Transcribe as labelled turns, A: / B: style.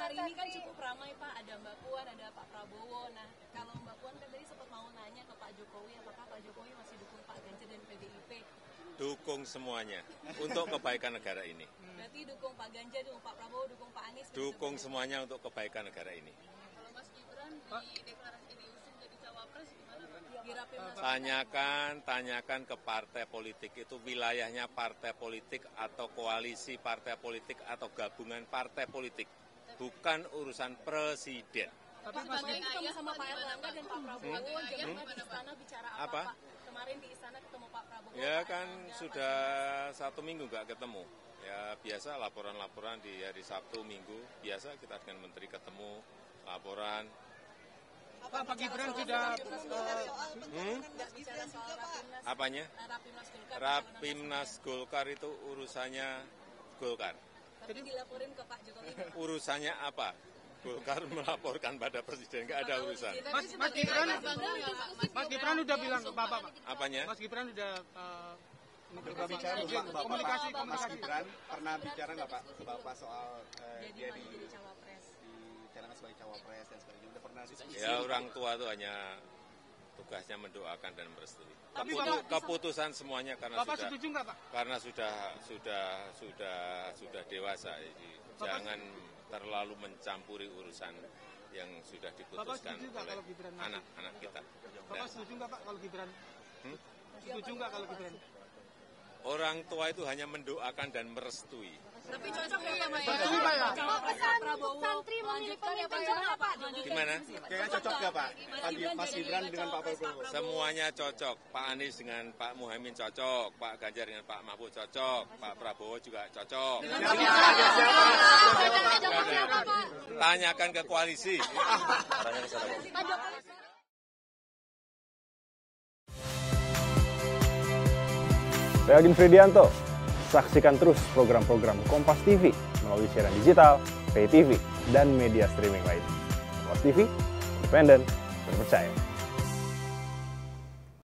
A: hari ini kan cukup ramai Pak, ada Mbak Puan, ada Pak Prabowo. Nah, kalau Mbak Puan kan tadi sempat mau nanya ke Pak Jokowi, apakah Pak Jokowi masih dukung Pak Ganjar dan PDIP?
B: Dukung semuanya untuk kebaikan negara ini.
A: Berarti dukung Pak Ganjar, dukung Pak Prabowo, dukung Pak Anies?
B: Dukung semuanya untuk kebaikan negara ini.
A: Kalau Mas Gibran di deklarasi diusung jadi cawapres gimana Pak?
B: Tanyakan ke partai politik itu wilayahnya partai politik atau koalisi partai politik atau gabungan partai politik, bukan urusan presiden.
A: Tapi kemarin ketemu sama Pak Erlangga dan Pak Prabowo, jangan di istana bicara apa? Kemarin di istana ketemu Pak Prabowo.
B: Ya kan sudah 1 minggu nggak ketemu. Ya biasa laporan-laporan di hari Sabtu, Minggu, biasa kita dengan menteri ketemu, laporan.
C: Pak Gibran sudah
B: Apanya? Rapimnas Golkar itu urusannya Golkar.
A: Tapi dilaporin ke Pak Jokowi.
B: Urusannya apa? Golkar melaporkan pada presiden, nggak ada urusan.
C: Mas Gibran udah bilang ke Bapak, Pak.
B: Apanya?
C: Mas Gibran udah
D: bicara
C: komunikasi.
D: Mas Gibran pernah bicara nggak Pak ke Bapak soal dia
A: jadi cawapres?
D: Dicalonkan sebagai cawapres dan sebagainya, udah pernah diskusi?
B: Ya orang tua itu hanya tugasnya mendoakan dan merestui.
C: Tapi
B: Keputusan semuanya karena
C: Bapak setuju nggak Pak?
B: Karena sudah dewasa, jadi jangan terlalu mencampuri urusan yang sudah diputuskan oleh anak-anak kita.
C: Bapak setuju nggak Pak kalau Gibran? Setuju nggak kalau Gibran?
B: Orang tua itu hanya mendoakan dan merestui.
A: Tapi cocok ya Pak ya?
C: Setuju Pak ya?
A: Pak Prabowo santri memilih pemimpin juga Pak?
B: Gimana?
D: Kayaknya cocok nggak Pak? Mas Gibran dengan Pak Prabowo?
B: Semuanya cocok. Pak Anies dengan Pak Muhaimin cocok. Pak Ganjar dengan Pak Mahfud cocok. Pak Prabowo juga cocok. Tanyakan ke koalisi.
E: Saya Agin Fridianto. Saksikan terus program-program Kompas TV melalui siaran digital, pay TV, dan media streaming lain. Kompas TV, independen, terpercaya.